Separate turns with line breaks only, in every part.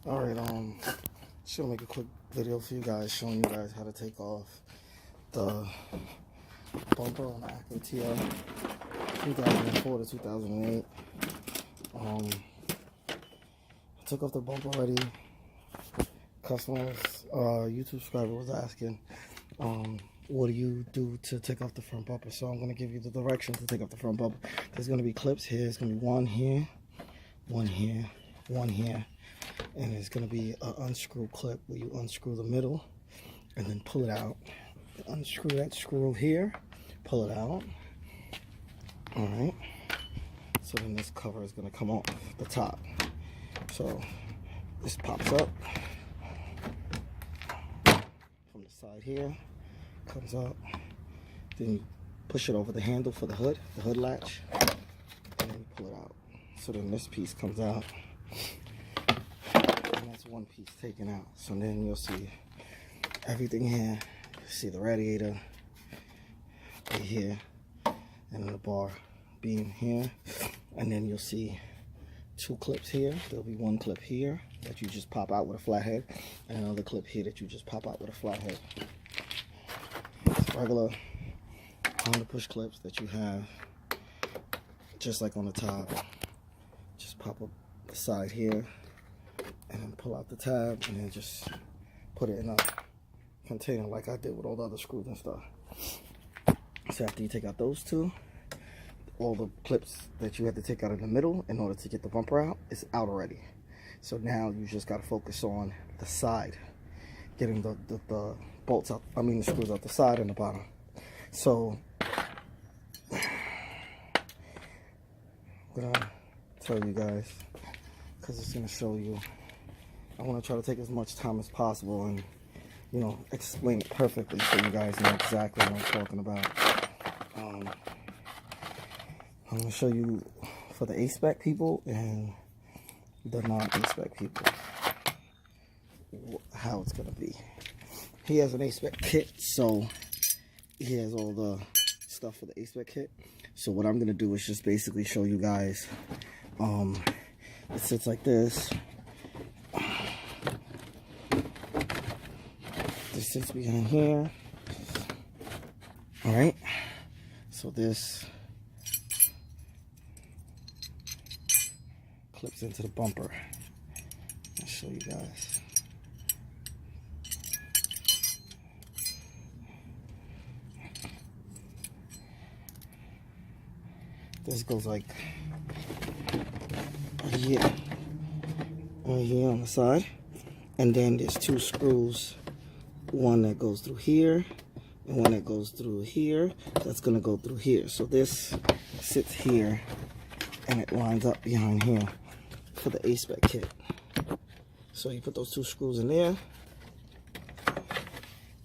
Alright, just gonna make a quick video for you guys, showing you guys how to take off the bumper on the Acura TL 2004 to 2008. I took off the bumper already. Customers, YouTube subscriber was asking, what do you do to take off the front bumper? So I'm gonna give you the directions to take off the front bumper. There's gonna be clips here. It's gonna be one here, one here, one here. And it's going to be an unscrew clip where you unscrew the middle and then pull it out. Unscrew that screw here, pull it out. Alright. So then this cover is going to come off the top. So this pops up from the side here, comes up. Then you push it over the handle for the hood latch, and then you pull it out. So then this piece comes out. That's one piece taken out. So then you'll see everything here. You see the radiator right here, and then the bar beam here, and then you'll see two clips here. There'll be one clip here that you just pop out with a flathead, and another clip here that you just pop out with a flathead. It's regular Honda push clips that you have, just like on the top. Just pop up the side here, and then pull out the tab, and then just put it in a container like I did with all the other screws and stuff. So after you take out those two, all the clips that you had to take out in the middle in order to get the bumper out is out already. So now you just got to focus on the side, getting the bolts out, the screws out the side and the bottom. So I'm gonna tell you guys, because it's gonna show you. I want to try to take as much time as possible and, you know, explain it perfectly so you guys know exactly what I'm talking about. I'm going to show you for the Aspec people and the non-Aspec people how it's going to be. He has an Aspec kit, so he has all the stuff for the Aspec kit. So what I'm going to do is just basically show you guys. It sits like this. This sits behind here. Alright, so this clips into the bumper. I'll show you guys. This goes like right here on the side, and then there's two screws. One that goes through here and one that goes through here. That's gonna go through here. So this sits here and it lines up behind here for the Aspec kit. So you put those two screws in there,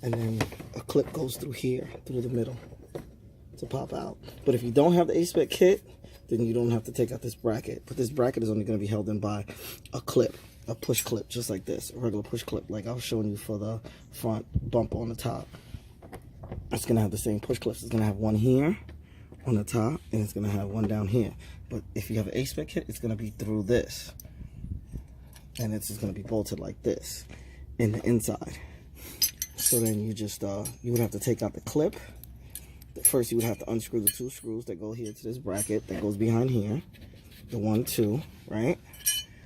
and then a clip goes through here, through the middle to pop out. But if you don't have the Aspec kit, then you don't have to take out this bracket. But this bracket is only gonna be held in by a clip. A push clip, just like this, a regular push clip, like I was showing you for the front bumper on the top. It's gonna have the same push clips. It's gonna have one here on the top, and it's gonna have one down here. But if you have an Aspec kit, it's gonna be through this, and it's just gonna be bolted like this in the inside. So then you just you would have to take out the clip. First, you would have to unscrew the two screws that go here to this bracket that goes behind here, the 1, 2, right?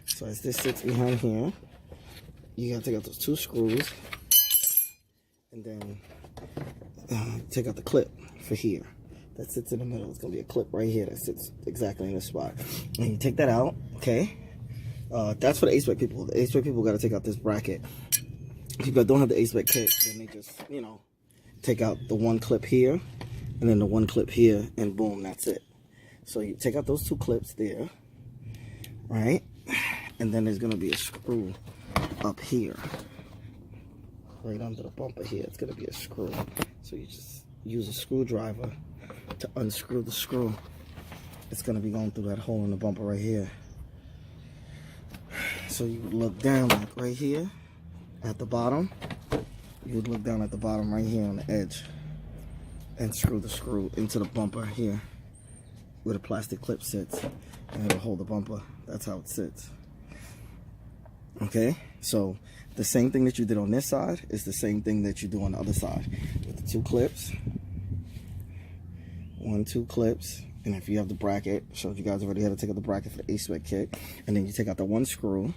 So as this sits behind here, you gotta take out those two screws, and then take out the clip for here that sits in the middle. It's gonna be a clip right here that sits exactly in this spot. And you take that out, okay? That's for the Aspec people. The Aspec people gotta take out this bracket. If you don't have the Aspec kit, then they just, you know, take out the one clip here, and then the one clip here, and boom, that's it. So you take out those two clips there, right? And then there's gonna be a screw up here, right under the bumper here. It's gonna be a screw. So you just use a screwdriver to unscrew the screw. It's gonna be going through that hole in the bumper right here. So you would look down like right here at the bottom. You would look down at the bottom right here on the edge and screw the screw into the bumper here where the plastic clip sits, and it'll hold the bumper. That's how it sits. Okay, so the same thing that you did on this side is the same thing that you do on the other side. With the 2 clips, 1, 2 clips, and if you have the bracket, showed you guys already how to take out the bracket for the Aspec kit, and then you take out the 1 screw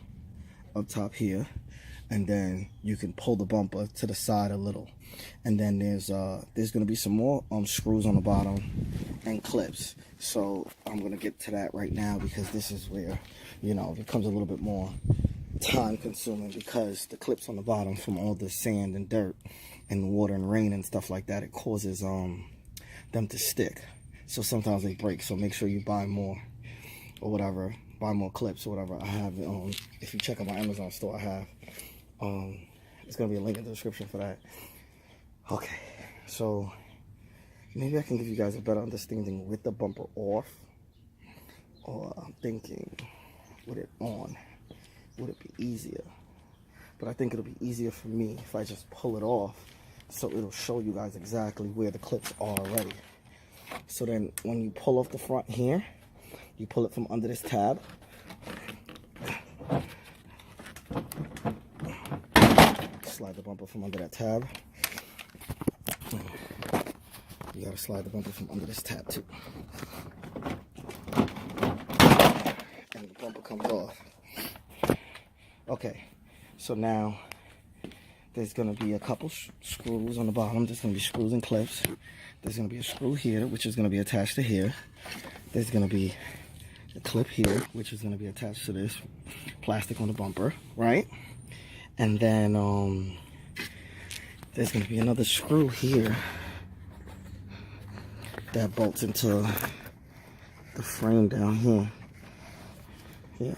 up top here, and then you can pull the bumper to the side a little, and then there's going to be some more screws on the bottom and clips. So I'm going to get to that right now, because this is where, you know, it becomes a little bit more time consuming, because the clips on the bottom, from all the sand and dirt and water and rain and stuff like that, it causes them to stick. So sometimes they break. So make sure you buy more or whatever, buy more clips or whatever. I have if you check out my Amazon store, I have it's gonna be a link in the description for that. Okay, so maybe I can give you guys a better understanding with the bumper off, or I'm thinking with it on, would it be easier? But I think it'll be easier for me if I just pull it off, so it'll show you guys exactly where the clips are already. So then when you pull off the front here, you pull it from under this tab. Slide the bumper from under that tab. You gotta slide the bumper from under this tab too. And the bumper comes off. Okay, so now there's gonna be a couple screws on the bottom. There's gonna be screws and clips. There's gonna be a screw here, which is gonna be attached to here. There's gonna be a clip here, which is gonna be attached to this plastic on the bumper, right? And then there's gonna be another screw here that bolts into the frame down here. Yeah,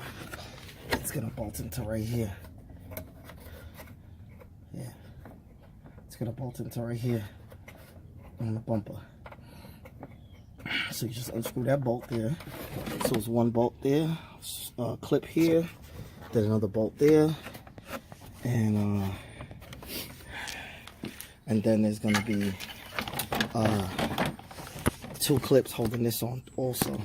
it's gonna bolt into right here. Yeah, it's gonna bolt into right here on the bumper. So you just unscrew that bolt there. So it's 1 bolt there, clip here, then another bolt there, and then there's gonna be 2 clips holding this on also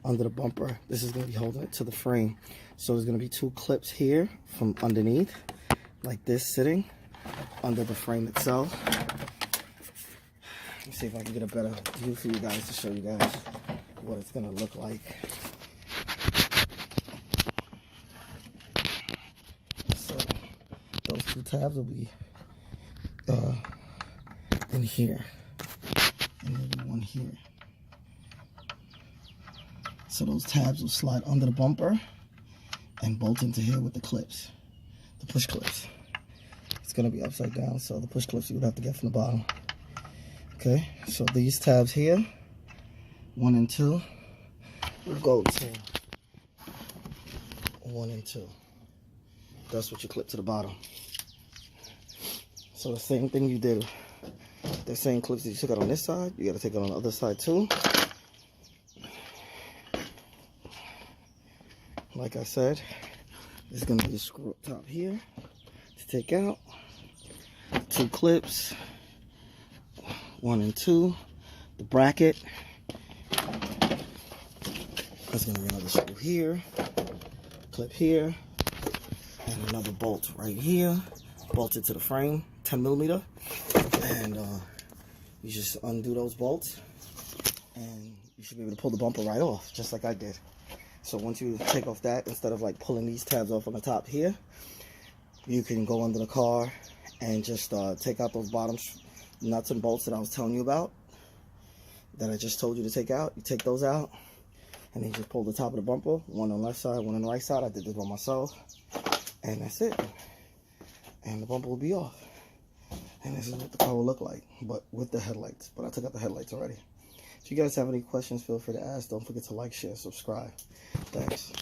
under the bumper. This is gonna be holding it to the frame. So there's gonna be 2 clips here from underneath, like this, sitting under the frame itself. Let me see if I can get a better view for you guys, to show you guys what it's gonna look like. So those 2 tabs will be in here, and there'll be 1 here. So those tabs will slide under the bumper and bolt into here with the clips, the push clips. It's gonna be upside down, so the push clips you would have to get from the bottom. Okay, so these tabs here, 1 and 2, will go to 1 and 2. That's what you clip to the bottom. So the same thing you did, the same clips that you took out on this side, you gotta take it on the other side too. Like I said, there's gonna be a screw up top here to take out. 2 clips, 1 and 2, the bracket. There's gonna be another screw here, clip here, and another bolt right here, bolted to the frame, 10mm. And you just undo those bolts, and you should be able to pull the bumper right off, just like I did. So once you take off that, instead of like pulling these tabs off on the top here, you can go under the car and just take out those bottom nuts and bolts that I was telling you about, that I just told you to take out. You take those out, and then you just pull the top of the bumper, 1 on the left side, 1 on the right side. I did this by myself, and that's it. And the bumper will be off. And this is what the car will look like, but with the headlights. But I took out the headlights already. If you guys have any questions, feel free to ask. Don't forget to like, share, subscribe. Thanks.